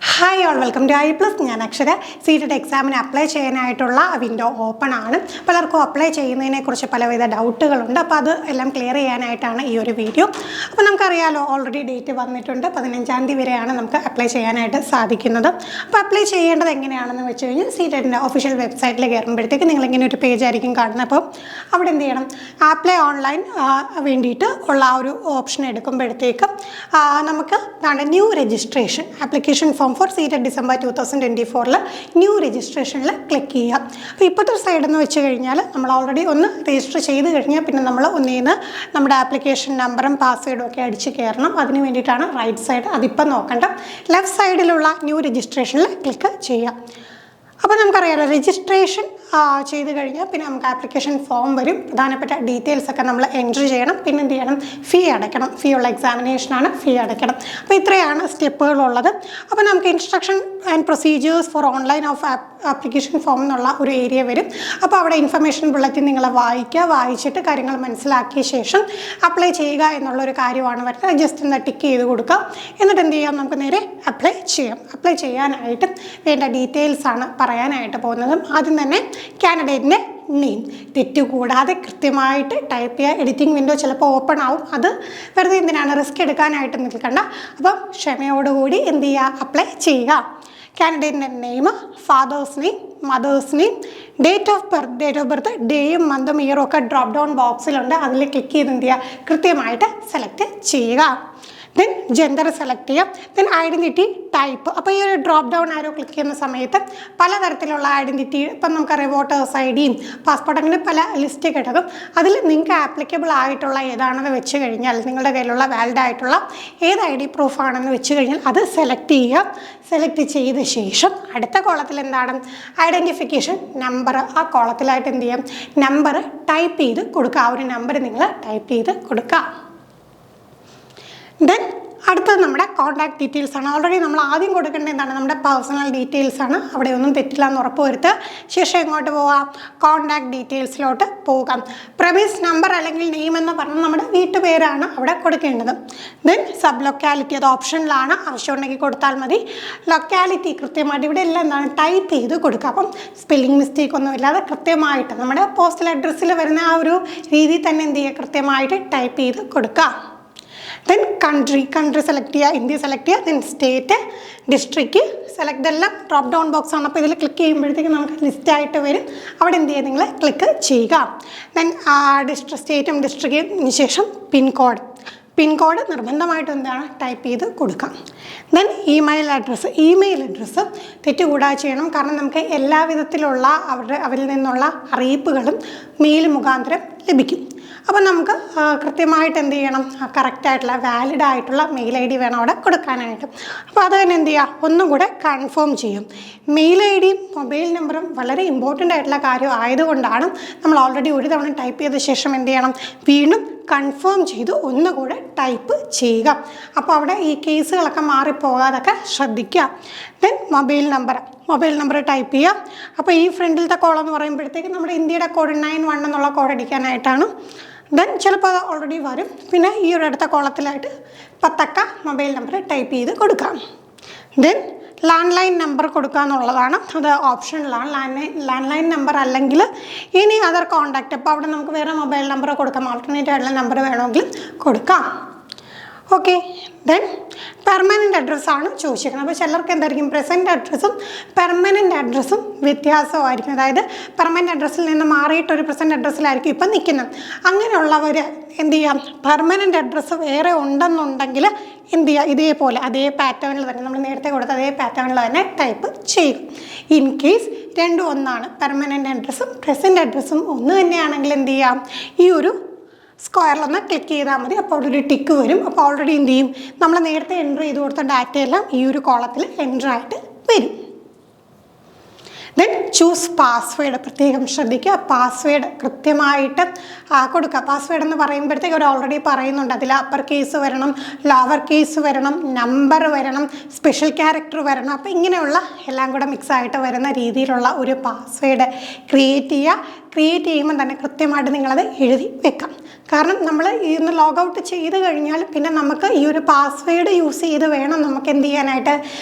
Hi all, welcome to I plus. ഞാൻ Akshara. Seated എക്സാമിന് apply ചെയ്യാനായിട്ടുള്ള വിൻഡോ ഓപ്പൺ ആണ്. പലർക്കും അപ്ലൈ ചെയ്യുന്നതിനെക്കുറിച്ച് പലവിധ ഡൗട്ടുകളുണ്ട്. അപ്പോൾ അത് എല്ലാം ക്ലിയർ ചെയ്യാനായിട്ടാണ് ഈ ഒരു വീഡിയോ. അപ്പോൾ നമുക്കറിയാലോ, ഓൾറെഡി ഡേറ്റ് വന്നിട്ടുണ്ട്. 15-ാം തീയതി വരെയാണ് നമുക്ക് അപ്ലൈ ചെയ്യാനായിട്ട് സാധിക്കുന്നത്. അപ്പോൾ അപ്ലൈ ചെയ്യേണ്ടത് എങ്ങനെയാണെന്ന് വെച്ച് കഴിഞ്ഞാൽ സീറ്റഡിൻ്റെ ഒഫീഷ്യൽ വെബ്സൈറ്റിൽ കയറുമ്പോഴത്തേക്ക് നിങ്ങളിങ്ങനെ ഒരു പേജ് ആയിരിക്കും കാണുന്നത്. അപ്പോൾ അവിടെ എന്ത് ചെയ്യണം, അപ്ലൈ ഓൺലൈൻ വേണ്ടിയിട്ട് ഉള്ള ആ ഒരു ഓപ്ഷൻ എടുക്കുമ്പോഴത്തേക്ക് നമുക്ക് new registration application form for seated December 2024 new രജിസ്ട്രേഷനിൽ ക്ലിക്ക് ചെയ്യുക. അപ്പോൾ ഇപ്പോഴത്തെ സൈഡ് എന്ന് വെച്ച് കഴിഞ്ഞാൽ നമ്മൾ ഓൾറെഡി ഒന്ന് രജിസ്റ്റർ ചെയ്ത് കഴിഞ്ഞാൽ പിന്നെ നമ്മൾ ഒന്നിന്ന് നമ്മുടെ ആപ്ലിക്കേഷൻ നമ്പറും പാസ്വേഡും ഒക്കെ അടിച്ച് കയറണം. അതിന് വേണ്ടിയിട്ടാണ് റൈറ്റ് സൈഡ്. അതിപ്പം നോക്കണ്ട. ലെഫ്റ്റ് സൈഡിലുള്ള ന്യൂ രജിസ്ട്രേഷനിൽ ക്ലിക്ക് ചെയ്യുക. അപ്പോൾ നമുക്കറിയാമല്ലോ, രജിസ്ട്രേഷൻ ചെയ്ത് കഴിഞ്ഞാൽ പിന്നെ നമുക്ക് ആപ്ലിക്കേഷൻ ഫോം വരും. പ്രധാനപ്പെട്ട ഡീറ്റെയിൽസൊക്കെ നമ്മൾ എൻട്രി ചെയ്യണം. പിന്നെ എന്ത് ചെയ്യണം, ഫീ അടയ്ക്കണം. ഫീ ഉള്ള എക്സാമിനേഷനാണ്, ഫീ അടയ്ക്കണം. അപ്പോൾ ഇത്രയാണ് സ്റ്റെപ്പുകളുള്ളത്. അപ്പോൾ നമുക്ക് instruction and procedures for online of application form എന്നുള്ള ഒരു ഏരിയ വരും. അപ്പോൾ അവിടെ ഇൻഫർമേഷൻ ബുള്ളറ്റിൻ നിങ്ങൾ വായിച്ചിട്ട് കാര്യങ്ങൾ മനസ്സിലാക്കിയ ശേഷം അപ്ലൈ ചെയ്യുക എന്നുള്ളൊരു കാര്യമാണ് വരുന്നത്. ജസ്റ്റ് ഒന്ന് ടിക്ക് ചെയ്ത് കൊടുക്കുക. എന്നിട്ട് എന്ത് ചെയ്യാം, നമുക്ക് നേരെ അപ്ലൈ ചെയ്യാം. അപ്ലൈ ചെയ്യാനായിട്ട് വേണ്ട ഡീറ്റെയിൽസാണ് പറയാനായിട്ട് പോകുന്നത്. ആദ്യം തന്നെ കാൻഡിഡേറ്റിൻ്റെ നെയിം തെറ്റുകൂടാതെ കൃത്യമായിട്ട് ടൈപ്പ് ചെയ്യുക. എഡിറ്റിംഗ് വിൻഡോ ചിലപ്പോൾ ഓപ്പൺ ആവും. അത് വെറുതെ എന്തിനാണ്, റിസ്ക് എടുക്കാനായിട്ട് നിൽക്കണ്ട. അപ്പം ക്ഷമയോടുകൂടി എന്ത് ചെയ്യുക, അപ്ലൈ ചെയ്യുക. കാൻഡിഡേറ്റിൻ്റെ name, father's name, mother's name, date of birth, ഡേയും മന്തും ഇയറും ഒക്കെ ഡ്രോപ്പ് ഡൗൺ ബോക്സിലുണ്ട്. അതിൽ ക്ലിക്ക് ചെയ്ത് എന്ത് ചെയ്യുക, കൃത്യമായിട്ട് സെലക്ട് ചെയ്യുക. ദെൻ ജെൻഡർ സെലക്ട് ചെയ്യാം. Then identity type. അപ്പോൾ ഈ ഒരു ഡ്രോപ്പ് ഡൗൺ ആരോ ക്ലിക്ക് ചെയ്യുന്ന സമയത്ത് പലതരത്തിലുള്ള ഐഡൻറ്റിറ്റി, ഇപ്പം നമുക്കറിയാം വോട്ടേഴ്സ് ഐ ഡിയും പാസ്പോർട്ട്, അങ്ങനെ പല ലിസ്റ്റ് കിടക്കും. അതിൽ നിങ്ങൾക്ക് ആപ്ലിക്കബിൾ ആയിട്ടുള്ള ഏതാണെന്ന് വെച്ച് കഴിഞ്ഞാൽ, നിങ്ങളുടെ കയ്യിലുള്ള വാലിഡ് ആയിട്ടുള്ള ഏത് ഐ ഡി പ്രൂഫാണെന്ന് വെച്ച് കഴിഞ്ഞാൽ അത് സെലക്ട് ചെയ്യുക. സെലക്ട് ചെയ്ത ശേഷം അടുത്ത കോളത്തിൽ എന്താണ്, ഐഡൻറ്റിഫിക്കേഷൻ നമ്പർ. ആ കോളത്തിലായിട്ട് എന്ത് ചെയ്യാം, നമ്പർ ടൈപ്പ് ചെയ്ത് കൊടുക്കുക. ആ ഒരു നമ്പർ നിങ്ങൾ ടൈപ്പ് ചെയ്ത് കൊടുക്കുക. ദെൻ അടുത്തത് നമ്മുടെ കോൺടാക്ട് ഡീറ്റെയിൽസ് ആണ്. ഓൾറെഡി നമ്മൾ ആദ്യം കൊടുക്കേണ്ടത് എന്താണ്, നമ്മുടെ പേഴ്സണൽ ഡീറ്റെയിൽസ് ആണ്. അവിടെ ഒന്നും തെറ്റില്ല എന്ന് ഉറപ്പ് വരുത്തുക. ശേഷം എങ്ങോട്ട് പോവാം, കോൺടാക്ട് ഡീറ്റെയിൽസിലോട്ട് പോകാം. പ്രമിസ് നമ്പർ അല്ലെങ്കിൽ നെയിം എന്ന് പറഞ്ഞാൽ നമ്മുടെ വീട്ടുപേരാണ് അവിടെ കൊടുക്കേണ്ടത്. ദെൻ സബ് ലൊക്കാലിറ്റി, അത് ഓപ്ഷനിലാണ്, ആവശ്യമുണ്ടെങ്കിൽ കൊടുത്താൽ മതി. ലൊക്കാലിറ്റി കൃത്യമായിട്ട് ഇവിടെ എല്ലാം എന്താണ് ടൈപ്പ് ചെയ്ത് കൊടുക്കുക. അപ്പം സ്പെല്ലിംഗ് മിസ്റ്റേക്ക് ഒന്നും ഇല്ലാതെ കൃത്യമായിട്ട് നമ്മുടെ പോസ്റ്റൽ അഡ്രസ്സിൽ വരുന്ന ആ ഒരു രീതിയിൽ തന്നെ എന്ത് ചെയ്യുക, കൃത്യമായിട്ട് ടൈപ്പ് ചെയ്ത് കൊടുക്കുക. ദെൻ കൺട്രി സെലക്ട് ചെയ്യുക, ഇന്ത്യ സെലക്ട് ചെയ്യുക. Then state, district select. ഇതെല്ലാം ഡ്രോപ്പ് ഡൗൺ ബോക്സ് ആണ്. അപ്പോൾ ഇതിൽ ക്ലിക്ക് ചെയ്യുമ്പോഴത്തേക്ക് നമുക്ക് ലിസ്റ്റായിട്ട് വരും. അവിടെ എന്ത് ചെയ്യുക, നിങ്ങൾ ക്ലിക്ക് ചെയ്യുക. ദെൻ സ്റ്റേറ്റും ഡിസ്ട്രിക്റ്റിന് ശേഷം പിൻകോഡ് നിർബന്ധമായിട്ടും എന്താണ് ടൈപ്പ് ചെയ്ത് കൊടുക്കാം. ദെൻ ഇമെയിൽ അഡ്രസ്സ് തെറ്റുകൂടാതെ ചെയ്യണം. കാരണം നമുക്ക് എല്ലാ വിധത്തിലുള്ള അവരിൽ നിന്നുള്ള അറിയിപ്പുകളും മെയിൽ മുഖാന്തരം ലഭിക്കും. അപ്പം നമുക്ക് കൃത്യമായിട്ട് എന്ത് ചെയ്യണം, കറക്റ്റായിട്ടുള്ള വാലിഡ് ആയിട്ടുള്ള മെയിൽ ഐ ഡി വേണം അവിടെ കൊടുക്കാനായിട്ട്. അപ്പോൾ അത് തന്നെ എന്ത് ചെയ്യുക, ഒന്നും കൂടെ കൺഫേം ചെയ്യും. മെയിൽ ഐ ഡിയും മൊബൈൽ നമ്പറും വളരെ ഇമ്പോർട്ടൻ്റ് ആയിട്ടുള്ള കാര്യം ആയതുകൊണ്ടാണ് നമ്മൾ ഓൾറെഡി ഒരു തവണ ടൈപ്പ് ചെയ്ത ശേഷം എന്ത് ചെയ്യണം, വീണ്ടും കൺഫേം ചെയ്ത് ഒന്നുകൂടെ ടൈപ്പ് ചെയ്യുക. അപ്പോൾ അവിടെ ഈ കേസുകളൊക്കെ മാറിപ്പോകാതൊക്കെ ശ്രദ്ധിക്കുക. ദെൻ മൊബൈൽ നമ്പർ ടൈപ്പ് ചെയ്യുക. അപ്പോൾ ഈ ഫ്രണ്ടിലത്തെ കോളം എന്ന് പറയുമ്പോഴത്തേക്ക് നമ്മുടെ ഇന്ത്യയുടെ കോഡ് 91 എന്നുള്ള കോഡ് അടിക്കാനായിട്ടാണ്. ദെൻ ചിലപ്പോൾ അത് ഓൾറെഡി വരും. പിന്നെ ഈ ഒരു അടുത്ത കോളത്തിലായിട്ട് 10 അക്ക മൊബൈൽ നമ്പർ ടൈപ്പ് ചെയ്ത് കൊടുക്കാം. ദെൻ ലാൻഡ് ലൈൻ നമ്പർ കൊടുക്കുക എന്നുള്ളതാണ്. അത് ഓപ്ഷനിലാണ്. ലാൻഡ് ലൈൻ നമ്പർ അല്ലെങ്കിൽ ഇനി അതർ കോണ്ടാക്റ്റ്. അപ്പോൾ അവിടെ നമുക്ക് വേറെ മൊബൈൽ നമ്പർ കൊടുക്കാം. ആൾട്ടർനേറ്റീവ് ആയിട്ടുള്ള നമ്പർ വേണമെങ്കിൽ കൊടുക്കാം. ഓക്കെ. ദെൻ പെർമനൻ്റ് അഡ്രസ്സാണ് ചോദിച്ചിരിക്കുന്നത്. അപ്പോൾ ചിലർക്ക് എന്തായിരിക്കും, പ്രസൻറ്റ് അഡ്രസ്സും പെർമനൻ്റ് അഡ്രസ്സും വ്യത്യാസമായിരിക്കും. അതായത് പെർമനൻ്റ് അഡ്രസ്സിൽ നിന്ന് മാറിയിട്ടൊരു പ്രസൻറ്റ് അഡ്രസ്സിലായിരിക്കും ഇപ്പം നിൽക്കുന്നത്. അങ്ങനെയുള്ളവർ എന്ത് ചെയ്യാം, പെർമനൻ്റ് അഡ്രസ്സ് വേറെ ഉണ്ടെന്നുണ്ടെങ്കിൽ എന്ത് ചെയ്യുക, ഇതേപോലെ അതേ പാറ്റേണിൽ തന്നെ നമ്മൾ നേരത്തെ കൊടുത്ത അതേ പാറ്റേണിൽ തന്നെ ടൈപ്പ് ചെയ്യും. ഇൻ കേസ് രണ്ടും ഒന്നാണ്, പെർമനൻ്റ് അഡ്രസ്സും പ്രസൻറ്റ് അഡ്രസ്സും ഒന്ന് തന്നെയാണെങ്കിൽ എന്ത് ചെയ്യാം, ഈ ഒരു സ്ക്വയറിലൊന്ന് ക്ലിക്ക് ചെയ്താൽ മതി. അപ്പോൾ അവിടെ ഒരു ടിക്ക് വരും. അപ്പോൾ ഓൾറെഡി എന്ത് ചെയ്യും, നമ്മൾ നേരത്തെ എൻ്റർ ചെയ്ത് കൊടുത്ത ഡാറ്റയെല്ലാം ഈ ഒരു കോളത്തിൽ എൻ്റർ ആയിട്ട് വരും. Then choose password. പ്രത്യേകം ശ്രദ്ധിക്കുക, പാസ്വേഡ് കൃത്യമായിട്ട് കൊടുക്കുക. പാസ്വേഡ് എന്ന് പറയുമ്പോഴത്തേക്ക് അവർ ഓൾറെഡി പറയുന്നുണ്ട്, അതിൽ അപ്പർ കേസ് വരണം, ലോവർ കേസ് വരണം, നമ്പർ വരണം, സ്പെഷ്യൽ ക്യാരക്ടർ വരണം. അപ്പോൾ ഇങ്ങനെയുള്ള എല്ലാം കൂടെ മിക്സ് ആയിട്ട് വരുന്ന രീതിയിലുള്ള ഒരു പാസ്വേഡ് ക്രിയേറ്റ് ചെയ്യുക. ക്രിയേറ്റ് ചെയ്യുമ്പോൾ തന്നെ കൃത്യമായിട്ട് നിങ്ങളത് എഴുതി വെക്കാം. കാരണം നമ്മൾ ഇന്ന് ലോഗൗട്ട് ചെയ്ത് കഴിഞ്ഞാൽ പിന്നെ നമുക്ക് ഈ ഒരു പാസ്വേഡ് യൂസ് ചെയ്ത് വേണം നമുക്ക് എന്ത് ചെയ്യാനായിട്ട്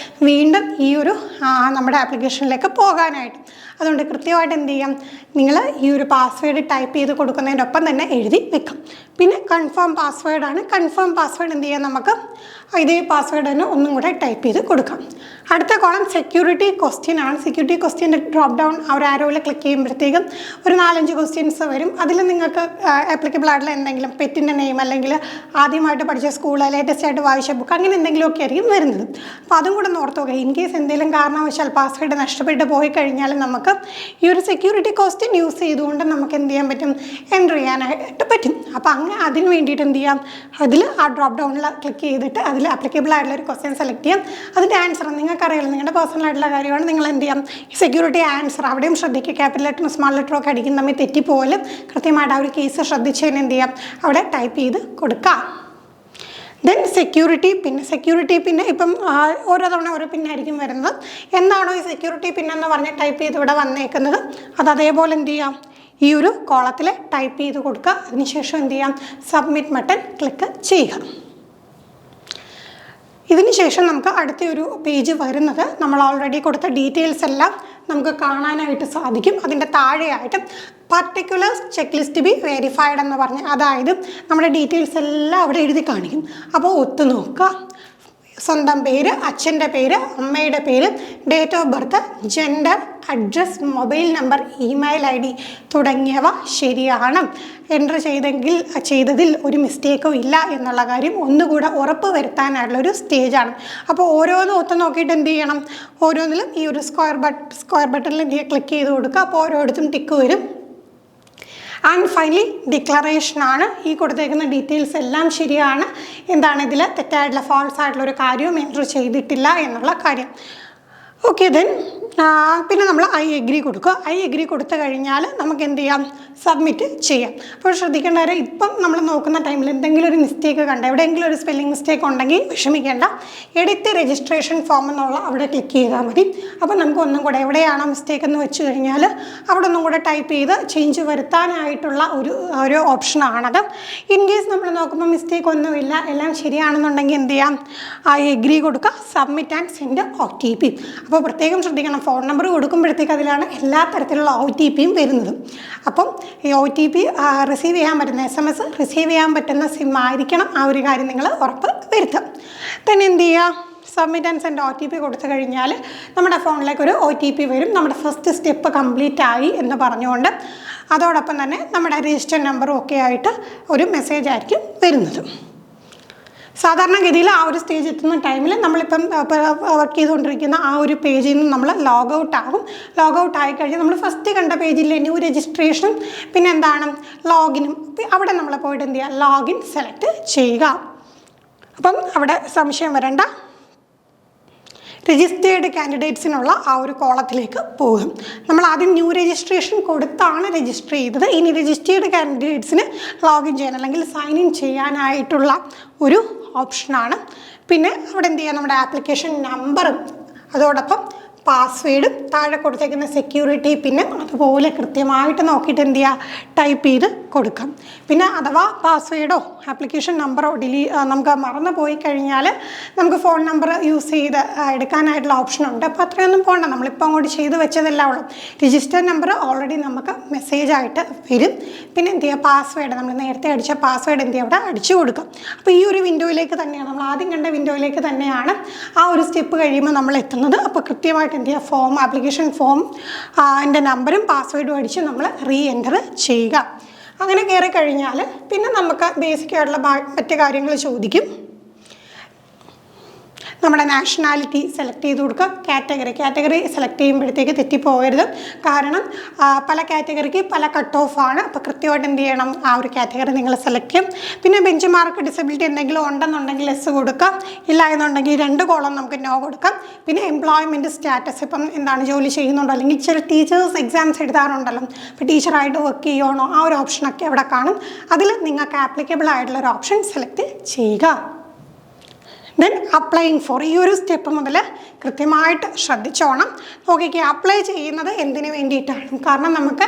വീണ്ടും ഈ ഒരു നമ്മുടെ ആപ്ലിക്കേഷനിലേക്ക് പോകാനായിട്ട്. അതുകൊണ്ട് കൃത്യമായിട്ട് എന്ത് ചെയ്യാം, നിങ്ങൾ ഈ ഒരു പാസ്വേഡ് ടൈപ്പ് ചെയ്ത് കൊടുക്കുന്നതിൻ്റെ ഒപ്പം തന്നെ എഴുതി വെക്കാം. പിന്നെ കൺഫേം പാസ്വേഡാണ്. കൺഫേം പാസ്വേഡ് എന്ത് ചെയ്യാം, നമുക്ക് ഇതേ പാസ്വേഡ് തന്നെ ഒന്നും കൂടെ ടൈപ്പ് ചെയ്ത് കൊടുക്കാം. അടുത്ത കോളം സെക്യൂരിറ്റി ക്വസ്റ്റ്യൻ ആണ്. സെക്യൂരിറ്റി ക്വസ്റ്റ്യൻ്റെ ഡ്രോപ്പ് ഡൗൺ ഒരു ആരോയിൽ ക്ലിക്ക് ചെയ്യുമ്പോഴത്തേക്കും ഒരു 4-5 ക്വസ്റ്റ്യൻസ് വരും. അതിൽ നിങ്ങൾക്ക് ആപ്ലിക്കബിൾ ആയിട്ടുള്ള എന്തെങ്കിലും പെറ്റിൻ്റെ നെയിം അല്ലെങ്കിൽ ആദ്യമായിട്ട് പഠിച്ച സ്കൂൾ, ലേറ്റസ്റ്റ് ആയിട്ട് വായിച്ച ബുക്ക്, അങ്ങനെ എന്തെങ്കിലുമൊക്കെ ആയിരിക്കും വരുന്നത്. അപ്പോൾ അതും കൂടെ ഒന്ന് ഓർത്ത് നോക്കുക. ഇൻ കേസ് എന്തെങ്കിലും കാരണവശാൽ പാസ്വേഡ് നഷ്ടപ്പെട്ട് പോയി കഴിഞ്ഞാൽ നമുക്ക് ഈ ഒരു സെക്യൂരിറ്റി ക്വസ്റ്റ്യൻ യൂസ് ചെയ്തുകൊണ്ട് നമുക്ക് എന്ത് ചെയ്യാൻ പറ്റും, എൻ്റർ ചെയ്യാനായിട്ട് പറ്റും. അപ്പോൾ അങ്ങനെ അതിന് വേണ്ടിയിട്ട് എന്ത് ചെയ്യാം, അതിൽ ആ ഡ്രോപ്പ് ഡൗണിൽ ക്ലിക്ക് ചെയ്തിട്ട് അതിൽ ആപ്ലിക്കബിൾ ആയിട്ടുള്ള ഒരു ക്വസ്റ്റ്യൻ സെലക്ട് ചെയ്യാം. അതിൻ്റെ ആൻസർ നിങ്ങൾക്കറിയാലോ, നിങ്ങളുടെ പേഴ്സണൽ ആയിട്ടുള്ള കാര്യമാണ്. നിങ്ങൾ എന്ത് ചെയ്യാം, സെക്യൂരിറ്റി ആൻസർ അവിടെയും ശ്രദ്ധിക്കുക. ക്യാപിറ്റൽ ലെറ്ററും സ്മാൾ ലെറ്ററും ഒക്കെ അടിക്കുന്ന തമ്മിൽ തെറ്റിപ്പോലും കൃത്യമായിട്ട് ആ ഒരു കേസ് ശ്രദ്ധിച്ചതിന് എന്ത് ചെയ്യാം, അവിടെ ടൈപ്പ് ചെയ്ത് കൊടുക്കാം. ദെൻ സെക്യൂരിറ്റി പിന്നെ ഇപ്പം ഓരോ തവണ ഓരോ പിന്നായിരിക്കും വരുന്നത്. എന്താണോ ഈ സെക്യൂരിറ്റി പിന്നെന്ന് പറഞ്ഞ് ടൈപ്പ് ചെയ്ത് ഇവിടെ വന്നേക്കുന്നത് അത് അതേപോലെ എന്ത് ചെയ്യാം, ഈ ഒരു കോളത്തിൽ ടൈപ്പ് ചെയ്ത് കൊടുക്കുക. അതിനുശേഷം എന്ത് ചെയ്യാം, സബ്മിറ്റ് ബട്ടൺ ക്ലിക്ക് ചെയ്യുക. ഇതിന് ശേഷം നമുക്ക് അടുത്ത ഒരു പേജ് വരുന്നത് നമ്മൾ ഓൾറെഡി കൊടുത്ത ഡീറ്റെയിൽസ് എല്ലാം നമുക്ക് കാണാനായിട്ട് സാധിക്കും. അതിൻ്റെ താഴെയായിട്ട് particular check list B verified എന്ന് പറഞ്ഞ്, അതായത് നമ്മുടെ ഡീറ്റെയിൽസ് എല്ലാം അവിടെ എഴുതി കാണിക്കും. അപ്പോൾ ഒത്തു നോക്കുക. സ്വന്തം പേര്, അച്ഛൻ്റെ പേര്, അമ്മയുടെ പേര്, date of birth, gender, address, mobile number, email ID തുടങ്ങിയവ ശരിയാണ്. എൻ്റർ ചെയ്തതിൽ ഒരു മിസ്റ്റേക്കോ ഇല്ല എന്നുള്ള കാര്യം ഒന്നുകൂടെ ഉറപ്പ് വരുത്താനായിട്ടുള്ളൊരു സ്റ്റേജാണ്. അപ്പോൾ ഓരോന്നും ഒത്തു നോക്കിയിട്ട് എന്ത് ചെയ്യണം, ഓരോന്നിലും ഈ ഒരു സ്ക്വയർ ബട്ടണിൽ ക്ലിക്ക് ചെയ്ത് കൊടുക്കുക. അപ്പോൾ ഓരോരുത്തും ടിക്ക് വരും. ആൻഡ് ഫൈനലി ഡിക്ലറേഷനാണ്. ഈ കൊടുത്തേക്കുന്ന ഡീറ്റെയിൽസ് എല്ലാം ശരിയാണ്. എന്താണ് ഇതിൽ തെറ്റായിട്ടുള്ള ഫാൾസ് ആയിട്ടുള്ളൊരു കാര്യവും എൻ്റർ ചെയ്തിട്ടില്ല എന്നുള്ള കാര്യം. ഓക്കെ, ദെൻ പിന്നെ നമ്മൾ ഐ എഗ്രി കൊടുക്കുക. ഐ എഗ്രി കൊടുത്തു കഴിഞ്ഞാൽ നമുക്ക് എന്ത് ചെയ്യാം, സബ്മിറ്റ് ചെയ്യാം. അപ്പോൾ ശ്രദ്ധിക്കേണ്ട കാര്യം, ഇപ്പം നമ്മൾ നോക്കുന്ന ടൈമിൽ എന്തെങ്കിലും ഒരു മിസ്റ്റേക്ക് കണ്ട, എവിടെയെങ്കിലും ഒരു സ്പെല്ലിംഗ് മിസ്റ്റേക്ക് ഉണ്ടെങ്കിൽ വിഷമിക്കേണ്ട. എഡിറ്റ് രജിസ്ട്രേഷൻ ഫോം എന്നുള്ള അവിടെ ക്ലിക്ക് ചെയ്താൽ മതി. അപ്പോൾ നമുക്ക് ഒന്നും കൂടെ എവിടെയാണോ മിസ്റ്റേക്ക് എന്ന് വെച്ച് കഴിഞ്ഞാൽ അവിടെ ഒന്നും കൂടെ ടൈപ്പ് ചെയ്ത് ചേഞ്ച് വരുത്താനായിട്ടുള്ള ഒരു ഓപ്ഷനാണത്. ഇൻ കേസ് നമ്മൾ നോക്കുമ്പോൾ മിസ്റ്റേക്ക് ഒന്നുമില്ല, എല്ലാം ശരിയാണെന്നുണ്ടെങ്കിൽ എന്ത് ചെയ്യാം, ഐ എഗ്രി കൊടുക്കുക, സബ്മിറ്റ് ആൻഡ് സെൻഡ് OTP. അപ്പോൾ പ്രത്യേകം ശ്രദ്ധിക്കണം, ഫോൺ നമ്പർ കൊടുക്കുമ്പോഴത്തേക്ക് അതിലാണ് എല്ലാ തരത്തിലുള്ള OTPയും വരുന്നത്. അപ്പം ഈ OTP റിസീവ് ചെയ്യാൻ പറ്റുന്ന SMS റിസീവ് ചെയ്യാൻ പറ്റുന്ന സിം ആയിരിക്കണം. ആ ഒരു കാര്യം നിങ്ങൾ ഉറപ്പ് വരുത്തുക. തന്നെ എന്ത് ചെയ്യുക, സബ്മിറ്റ് ആൻഡ് സെൻഡ് OTP കൊടുത്തു കഴിഞ്ഞാൽ നമ്മുടെ ഫോണിലേക്ക് ഒരു OTP വരും. നമ്മുടെ ഫസ്റ്റ് സ്റ്റെപ്പ് കംപ്ലീറ്റ് ആയി എന്ന് പറഞ്ഞുകൊണ്ട് അതോടൊപ്പം തന്നെ നമ്മുടെ രജിസ്റ്റർ നമ്പറും ഒക്കെ ആയിട്ട് ഒരു മെസ്സേജ് ആയിരിക്കും വരുന്നത്. സാധാരണഗതിയിൽ ആ ഒരു സ്റ്റേജ് എത്തുന്ന ടൈമിൽ നമ്മളിപ്പം വർക്ക് ചെയ്തുകൊണ്ടിരിക്കുന്ന ആ ഒരു പേജിൽ നിന്ന് നമ്മൾ ലോഗൗട്ട് ആകും. ലോഗൗട്ട് ആയിക്കഴിഞ്ഞാൽ നമ്മൾ ഫസ്റ്റ് കണ്ട പേജിൽ ന്യൂ രജിസ്ട്രേഷൻ പിന്നെ എന്താണ് ലോഗിനും, അവിടെ നമ്മൾ പോയിട്ട് എന്ത് ചെയ്യുക, ലോഗിൻ സെലക്ട് ചെയ്യുക. അപ്പം അവിടെ സംശയം വരണ്ട, രജിസ്റ്റേർഡ് കാൻഡിഡേറ്റ്സിനുള്ള ആ ഒരു കോളത്തിലേക്ക് പോകും. നമ്മൾ ആദ്യം ന്യൂ രജിസ്ട്രേഷൻ കൊടുത്താണ് രജിസ്റ്റർ ചെയ്തത്. ഇനി രജിസ്റ്റേർഡ് കാൻഡിഡേറ്റ്സിന് ലോഗിൻ ചെയ്യാൻ അല്ലെങ്കിൽ സൈൻ ഇൻ ചെയ്യാനായിട്ടുള്ള ഒരു ഓപ്ഷനാണ്. പിന്നെ അവിടെ എന്ത് ചെയ്യുക, നമ്മുടെ ആപ്ലിക്കേഷൻ നമ്പറും അതോടൊപ്പം പാസ്വേഡും താഴെ കൊടുത്തേക്കുന്ന സെക്യൂരിറ്റി പിന്നെ അതുപോലെ കൃത്യമായിട്ട് നോക്കിയിട്ട് എന്ത് ചെയ്യുക, ടൈപ്പ് ചെയ്ത് കൊടുക്കാം. പിന്നെ അഥവാ പാസ്വേഡോ ആപ്ലിക്കേഷൻ നമ്പറോ നമുക്ക് മറന്നു പോയി കഴിഞ്ഞാൽ നമുക്ക് ഫോൺ നമ്പർ യൂസ് ചെയ്ത് എടുക്കാനായിട്ടുള്ള ഓപ്ഷനുണ്ട്. അപ്പോൾ അത്രയൊന്നും പോകണ്ട, നമ്മളിപ്പോൾ അങ്ങോട്ട് ചെയ്ത് വെച്ചതെല്ലാം ഉള്ളൂ. രജിസ്റ്റർ നമ്പർ ഓൾറെഡി നമുക്ക് മെസ്സേജായിട്ട് വരും. പിന്നെ എന്ത് ചെയ്യുക, പാസ്വേഡ് നമ്മൾ നേരത്തെ അടിച്ച പാസ്വേഡ് എന്ത് ചെയ്യുക, അവിടെ അടിച്ചു കൊടുക്കാം. അപ്പോൾ ഈ ഒരു വിൻഡോയിലേക്ക് തന്നെയാണ്, നമ്മൾ ആദ്യം കണ്ട വിൻഡോയിലേക്ക് തന്നെയാണ് ആ ഒരു സ്റ്റെപ്പ് കഴിയുമ്പോൾ നമ്മൾ എത്തുന്നത്. അപ്പോൾ കൃത്യമായിട്ട് എന്ത് ചെയ്യുക, ആപ്ലിക്കേഷൻ ഫോം അതിൻ്റെ നമ്പറും പാസ്വേഡും അടിച്ച് നമ്മൾ എൻ്റർ ചെയ്യുക. അങ്ങനെ കയറി കഴിഞ്ഞാൽ പിന്നെ നമുക്ക് ബേസിക് ആയിട്ടുള്ള മറ്റ് കാര്യങ്ങൾ ചോദിക്കും. നമ്മുടെ നാഷണാലിറ്റി സെലക്ട് ചെയ്ത് കൊടുക്കുക. കാറ്റഗറി സെലക്ട് ചെയ്യുമ്പോഴത്തേക്ക് തെറ്റിപ്പോകരുത്. കാരണം പല കാറ്റഗറിക്ക് പല കട്ട് ഓഫാണ്. അപ്പോൾ കൃത്യമായിട്ട് എന്ത് ചെയ്യണം, ആ ഒരു കാറ്റഗറി നിങ്ങൾ സെലക്ട് ചെയ്യും. പിന്നെ ബെഞ്ച് മാർക്ക് ഡിസബിലിറ്റി എന്തെങ്കിലും ഉണ്ടെന്നുണ്ടെങ്കിൽ എസ് കൊടുക്കാം, ഇല്ല എന്നുണ്ടെങ്കിൽ 2 കോളം നമുക്ക് നോ കൊടുക്കാം. പിന്നെ എംപ്ലോയ്മെൻറ്റ് സ്റ്റാറ്റസ്, ഇപ്പം എന്താണ് ജോലി ചെയ്യുന്നുണ്ടോ, അല്ലെങ്കിൽ ചില ടീച്ചേഴ്സ് എക്സാംസ് എഴുതാറുണ്ടല്ലോ, ഇപ്പോൾ ടീച്ചറായിട്ട് വർക്ക് ചെയ്യണോ, ആ ഒരു ഓപ്ഷനൊക്കെ അവിടെ കാണും. അതിൽ നിങ്ങൾക്ക് ആപ്ലിക്കബിൾ ആയിട്ടുള്ളൊരു ഓപ്ഷൻ സെലക്ട് ചെയ്യുക. ദെൻ അപ്ലൈയിങ് ഫോർ ഈ ഒരു സ്റ്റെപ്പ് മുതൽ കൃത്യമായിട്ട് ശ്രദ്ധിച്ചോണം. നോക്കിക്കുക, അപ്ലൈ ചെയ്യുന്നത് എന്തിനു വേണ്ടിയിട്ടാണ്? കാരണം നമുക്ക്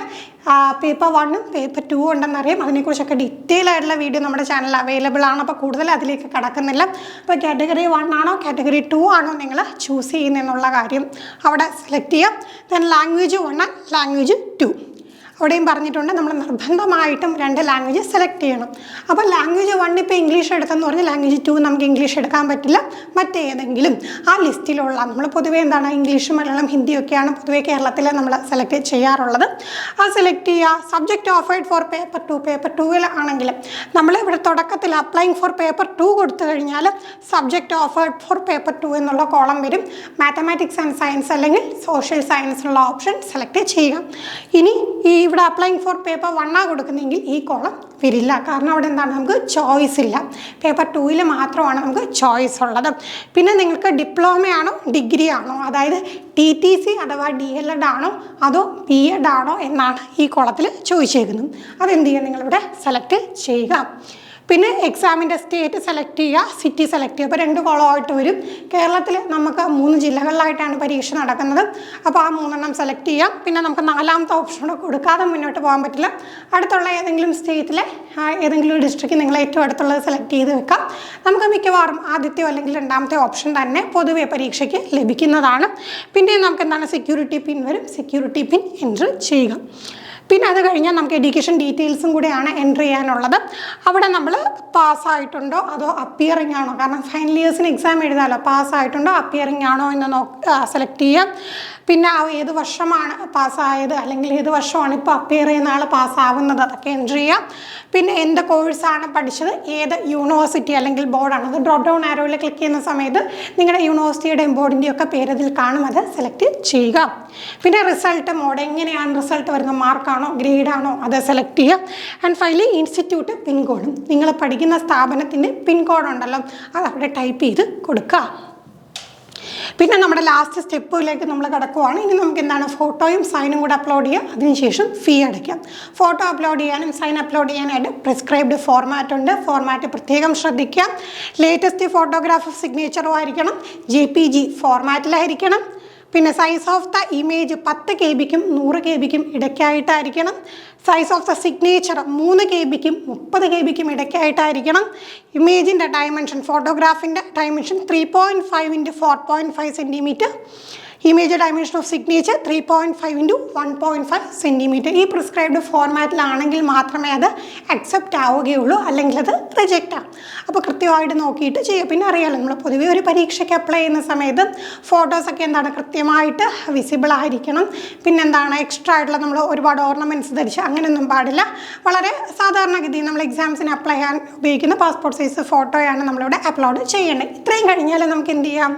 പേപ്പർ 1ഉം പേപ്പർ 2 ഉണ്ടെന്നറിയാം. അതിനെക്കുറിച്ചൊക്കെ ഡീറ്റെയിൽ ആയിട്ടുള്ള വീഡിയോ നമ്മുടെ ചാനലിൽ അവൈലബിൾ ആണ്. അപ്പോൾ കൂടുതൽ അതിലേക്ക് കടക്കുന്നില്ല. അപ്പോൾ കാറ്റഗറി 1 ആണോ കാറ്റഗറി 2 ആണോ നിങ്ങൾ ചൂസ് ചെയ്യുന്നതെന്നുള്ള കാര്യം അവിടെ സെലക്ട് ചെയ്യാം. ദെൻ ലാംഗ്വേജ് 1 ലാംഗ്വേജ് 2 അവിടെയും പറഞ്ഞിട്ടുണ്ട് നമ്മൾ നിർബന്ധമായിട്ടും 2 ലാംഗ്വേജ് സെലക്ട് ചെയ്യണം. അപ്പോൾ ലാംഗ്വേജ് 1 ഇപ്പോൾ ഇംഗ്ലീഷ് എടുത്തെന്ന് പറഞ്ഞാൽ ലാംഗ്വേജ് 2 നമുക്ക് ഇംഗ്ലീഷ് എടുക്കാൻ പറ്റില്ല. മറ്റേതെങ്കിലും ആ ലിസ്റ്റിലുള്ള നമ്മൾ പൊതുവേ എന്താണ് ഇംഗ്ലീഷ്, മലയാളം, ഹിന്ദിയൊക്കെയാണ് പൊതുവേ കേരളത്തിൽ നമ്മൾ സെലക്ട് ചെയ്യാറുള്ളത്. ആ സെലക്ട് ചെയ്യുക. Subject offered four paper 2 paper 2 ആണെങ്കിൽ നമ്മൾ ഇവിടെ തുടക്കത്തിൽ അപ്ലൈയിങ് ഫോർ പേപ്പർ 2 കൊടുത്തു കഴിഞ്ഞാൽ സബ്ജക്റ്റ് ഓഫേർഡ് ഫോർ പേപ്പർ 2 എന്നുള്ള കോളം വരും. മാത്തമാറ്റിക്സ് ആൻഡ് സയൻസ് അല്ലെങ്കിൽ സോഷ്യൽ സയൻസിനുള്ള ഓപ്ഷൻ സെലക്ട് ചെയ്യുക. ഇനി ഇവിടെ അപ്ലൈയിങ് ഫോർ പേപ്പർ 1 കൊടുക്കുന്നെങ്കിൽ ഈ കോളം വരില്ല. കാരണം അവിടെ എന്താണ് നമുക്ക് ചോയ്സ് ഇല്ല. പേപ്പർ 2 മാത്രമാണ് നമുക്ക് ചോയ്സ് ഉള്ളത്. പിന്നെ നിങ്ങൾക്ക് ഡിപ്ലോമയാണോ ഡിഗ്രി ആണോ, അതായത് TTC അഥവാ DLED ആണോ അതോ BEd ആണോ എന്നാണ് ഈ കോളത്തിൽ ചോദിച്ചേക്കുന്നത്. അതെന്ത് ചെയ്യുക, നിങ്ങളിവിടെ സെലക്ട് ചെയ്യുക. പിന്നെ എക്സാമിൻ്റെ സ്റ്റേറ്റ് സെലക്ട് ചെയ്യുക, സിറ്റി സെലക്ട് ചെയ്യുക. അപ്പോൾ 2 കോളമായിട്ട് വരും. കേരളത്തിൽ നമുക്ക് 3 ജില്ലകളിലായിട്ടാണ് പരീക്ഷ നടക്കുന്നത്. അപ്പോൾ ആ 3 സെലക്ട് ചെയ്യാം. പിന്നെ നമുക്ക് 4ാമത്തെ ഓപ്ഷൻ കൊടുക്കാതെ മുന്നോട്ട് പോകാൻ പറ്റില്ല. അടുത്തുള്ള ഏതെങ്കിലും സ്റ്റേറ്റിലെ ഏതെങ്കിലും ഒരു ഡിസ്ട്രിക്റ്റ് നിങ്ങൾ ഏറ്റവും അടുത്തുള്ളത് സെലക്ട് ചെയ്ത് വെക്കാം. നമുക്ക് മിക്കവാറും ആദ്യത്തെയോ അല്ലെങ്കിൽ 2ാമത്തെ ഓപ്ഷൻ തന്നെ പൊതുവെ പരീക്ഷയ്ക്ക് ലഭിക്കുന്നതാണ്. പിന്നെ നമുക്ക് എന്താണ് സെക്യൂരിറ്റി പിൻ വരും. സെക്യൂരിറ്റി പിൻ എൻ്റർ ചെയ്യുക. പിന്നെ അത് കഴിഞ്ഞാൽ നമുക്ക് എഡ്യൂക്കേഷൻ ഡീറ്റെയിൽസും കൂടെയാണ് എൻ്റർ ചെയ്യാനുള്ളത്. അവിടെ നമ്മൾ പാസ്സായിട്ടുണ്ടോ അതോ അപ്പിയറിംഗ് ആണോ, കാരണം ഫൈനൽ ഇയേഴ്സിന് എക്സാം എഴുതാമല്ലോ, പാസ്സായിട്ടുണ്ടോ അപ്പിയറിംഗ് ആണോ എന്ന് സെലക്ട് ചെയ്യാം. പിന്നെ ഏത് വർഷമാണ് പാസ്സായത് അല്ലെങ്കിൽ ഏത് വർഷമാണ് ഇപ്പോൾ അപ്പിയർ ചെയ്യുന്ന ആൾ പാസ്സാവുന്നത്, അതൊക്കെ എൻ്റർ ചെയ്യാം. പിന്നെ എന്ത് കോഴ്സാണ് പഠിച്ചത്, ഏത് യൂണിവേഴ്സിറ്റി അല്ലെങ്കിൽ ബോർഡാണ്, അത് ഡ്രോപ്പ് ഡൗൺ ആരോയിൽ ക്ലിക്ക് ചെയ്യുന്ന സമയത്ത് നിങ്ങളുടെ യൂണിവേഴ്സിറ്റിയുടെയും ബോർഡിൻ്റെയും ഒക്കെ പേര് അതിൽ കാണും, അത് സെലക്ട് ചെയ്യുക. പിന്നെ റിസൾട്ട് മോഡ്, എങ്ങനെയാണ് റിസൾട്ട് വരുന്നത്, മാർക്കാണോ ഗ്രേഡാണോ, അത് സെലക്ട് ചെയ്യുക. ആൻഡ് ഫൈനലി ഇൻസ്റ്റിറ്റ്യൂട്ട് പിൻകോഡും, നിങ്ങൾ പഠിക്കുന്ന സ്ഥാപനത്തിൻ്റെ പിൻകോഡ് ഉണ്ടല്ലോ അത് അവിടെ ടൈപ്പ് ചെയ്ത് കൊടുക്കുക. പിന്നെ നമ്മുടെ ലാസ്റ്റ് സ്റ്റെപ്പിലേക്ക് നമ്മൾ കിടക്കുവാണ്. ഇനി നമുക്ക് എന്താണ് ഫോട്ടോയും സൈനും കൂടെ അപ്ലോഡ് ചെയ്യുക. അതിനുശേഷം ഫീ അടയ്ക്കാം. ഫോട്ടോ അപ്ലോഡ് ചെയ്യാനും സൈൻ അപ്ലോഡ് ചെയ്യാനായിട്ട് പ്രിസ്ക്രൈബ്ഡ് ഫോർമാറ്റ് ഉണ്ട്. ഫോർമാറ്റ് പ്രത്യേകം ശ്രദ്ധിക്കുക. ലേറ്റസ്റ്റ് ഫോട്ടോഗ്രാഫ് സിഗ്നേച്ചറും ആയിരിക്കണം, JPG ഫോർമാറ്റിലായിരിക്കണം. പിന്നെ സൈസ് ഓഫ് ദ ഇമേജ് 10 KB-ക്കും 100 KB-ക്കും ഇടയ്ക്കായിട്ടായിരിക്കണം. സൈസ് ഓഫ് ദ സിഗ്നേച്ചർ 3 KB-ക്കും 30 KB-ക്കും ഇടയ്ക്കായിട്ടായിരിക്കണം. ഇമേജിൻ്റെ ഡയമെൻഷൻ, ഫോട്ടോഗ്രാഫിൻ്റെ dimension 3.5 × 4.5 centimetre. Image dimension of signature 3.5 × 1.5 centimetre. ഈ പ്രിസ്ക്രൈബ്ഡ് ഫോർമാറ്റിലാണെങ്കിൽ മാത്രമേ അത് അക്സെപ്റ്റ് ആവുകയുള്ളൂ, അല്ലെങ്കിൽ അത് റിജക്റ്റ് ആവും. അപ്പോൾ കൃത്യമായിട്ട് നോക്കിയിട്ട് ചെയ്യുക. പിന്നെ അറിയാമല്ലോ, നമ്മൾ പൊതുവേ ഒരു പരീക്ഷയ്ക്ക് അപ്ലൈ ചെയ്യുന്ന സമയത്ത് ഫോട്ടോസൊക്കെ എന്താണ് കൃത്യമായിട്ട് വിസിബിൾ ആയിരിക്കണം. പിന്നെന്താണ് എക്സ്ട്രാ ആയിട്ടുള്ള നമ്മൾ ഒരുപാട് ഓർണമെൻറ്റ്സ് ധരിച്ച് അങ്ങനെയൊന്നും പാടില്ല. വളരെ സാധാരണഗതിയിൽ നമ്മൾ എക്സാംസിന് അപ്ലൈ ചെയ്യാൻ ഉപയോഗിക്കുന്ന പാസ്പോർട്ട് സൈസ് ഫോട്ടോയാണ് നമ്മളിവിടെ അപ്ലോഡ് ചെയ്യേണ്ടത്. ഇത്രയും കഴിഞ്ഞാൽ നമുക്ക് എന്ത് ചെയ്യാം,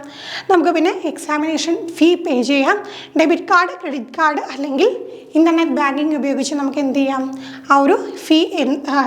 നമുക്ക് പിന്നെ എക്സാമിനേഷൻ ഫീ പേ ചെയ്യാം. ഡെബിറ്റ് കാർഡ്, ക്രെഡിറ്റ് കാർഡ് അല്ലെങ്കിൽ ഇൻ്റർനെറ്റ് ബാങ്കിങ് ഉപയോഗിച്ച് നമുക്ക് എന്ത് ചെയ്യാം, ആ ഒരു ഫീ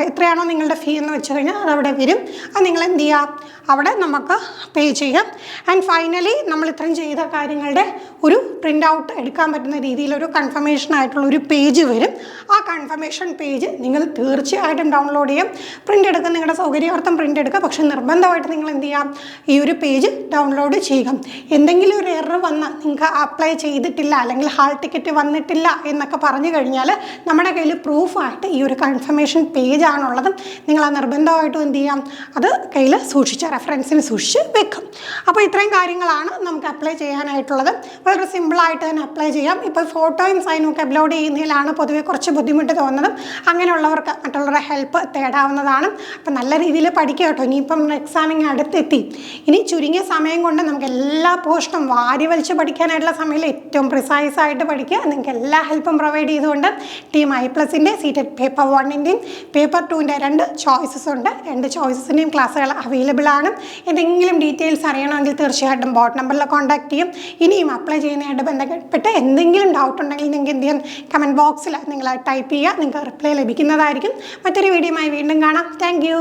എത്രയാണോ നിങ്ങളുടെ ഫീ എന്ന് വെച്ച് കഴിഞ്ഞാൽ അതവിടെ വരും. അത് നിങ്ങൾ എന്ത് ചെയ്യാം, അവിടെ നമുക്ക് പേ ചെയ്യാം. ആൻഡ് ഫൈനലി നമ്മൾ ഇത്രയും ചെയ്ത കാര്യങ്ങളുടെ ഒരു പ്രിൻ്റ് ഔട്ട് എടുക്കാൻ പറ്റുന്ന രീതിയിലൊരു കൺഫർമേഷൻ ആയിട്ടുള്ള ഒരു പേജ് വരും. ആ കൺഫർമേഷൻ പേജ് നിങ്ങൾ തീർച്ചയായിട്ടും ഡൗൺലോഡ് ചെയ്യാം. പ്രിൻ്റ് എടുക്കുക, നിങ്ങളുടെ സൗകര്യാർത്ഥം പ്രിൻ്റ് എടുക്കുക. പക്ഷേ നിർബന്ധമായിട്ട് നിങ്ങൾ എന്ത് ചെയ്യാം, ഈ ഒരു പേജ് ഡൗൺലോഡ് ചെയ്യുക. എന്തെങ്കിലും ഒരു എറർ വന്ന് നിങ്ങൾക്ക് അപ്ലൈ ചെയ്തിട്ടില്ല അല്ലെങ്കിൽ ഹാൾ ടിക്കറ്റ് വന്നിട്ടില്ല എന്നൊക്കെ പറഞ്ഞു കഴിഞ്ഞാൽ നമ്മുടെ കയ്യിൽ പ്രൂഫായിട്ട് ഈ ഒരു കൺഫർമേഷൻ പേജാണുള്ളത്. നിങ്ങൾ ആ നിർബന്ധമായിട്ടും എന്ത് ചെയ്യാം, അത് കയ്യിൽ സൂക്ഷിച്ച് റെഫറൻസിന് സൂക്ഷിച്ച് വെക്കും. അപ്പോൾ ഇത്രയും കാര്യങ്ങളാണ് നമുക്ക് അപ്ലൈ ചെയ്യാനായിട്ടുള്ളത്. വളരെ സിമ്പിളായിട്ട് തന്നെ അപ്ലൈ ചെയ്യാം. ഇപ്പോൾ ഫോട്ടോയും സൈനും ഒക്കെ അപ്ലോഡ് ചെയ്യുന്നതിലാണ് പൊതുവെ കുറച്ച് ബുദ്ധിമുട്ട് തോന്നുന്നത്. അങ്ങനെയുള്ളവർക്ക് മറ്റുള്ളവരുടെ ഹെൽപ്പ് തേടാവുന്നതാണ്. അപ്പോൾ നല്ല രീതിയിൽ പഠിക്കുക കേട്ടോ. ഇനിയിപ്പം എക്സാമിങ് അടുത്തെത്തി. ഇനി ചുരുങ്ങിയ സമയം കൊണ്ട് നമുക്ക് എല്ലാ പോർഷനും വാരി വലിച്ച് പഠിക്കാനായിട്ടുള്ള സമയത്ത് ഏറ്റവും പ്രിസൈസായിട്ട് പഠിക്കുക. നിങ്ങൾക്ക് എല്ലാ ഹെൽപ്പും പ്രൊവൈഡ് ചെയ്തുകൊണ്ട് ടീം I+ൻ്റെ സീറ്റഡ് പേപ്പർ 1ൻ്റെയും പേപ്പർ 2ൻ്റെ 2 ചോയ്സസ് ഉണ്ട്. 2 ചോയ്സസിൻ്റെയും ക്ലാസ്സുകൾ അവൈലബിൾ ആണ്. എന്തെങ്കിലും ഡീറ്റെയിൽസ് അറിയണമെങ്കിൽ തീർച്ചയായിട്ടും ബോർഡ് നമ്പറിൽ കോൺടാക്ട് ചെയ്യും. ഇനിയും അപ്ലൈ ചെയ്യുന്നതായിട്ട് ബന്ധപ്പെട്ട് എന്തെങ്കിലും ഡൗട്ട് ഉണ്ടെങ്കിൽ നിങ്ങൾക്ക് എന്ത് ചെയ്യാം, കമൻറ്റ് ബോക്സിൽ നിങ്ങൾ ടൈപ്പ് ചെയ്യുക. നിങ്ങൾക്ക് റിപ്ലൈ ലഭിക്കുന്നതായിരിക്കും. മറ്റൊരു വീഡിയോയുമായി വീണ്ടും കാണാം. Thank you.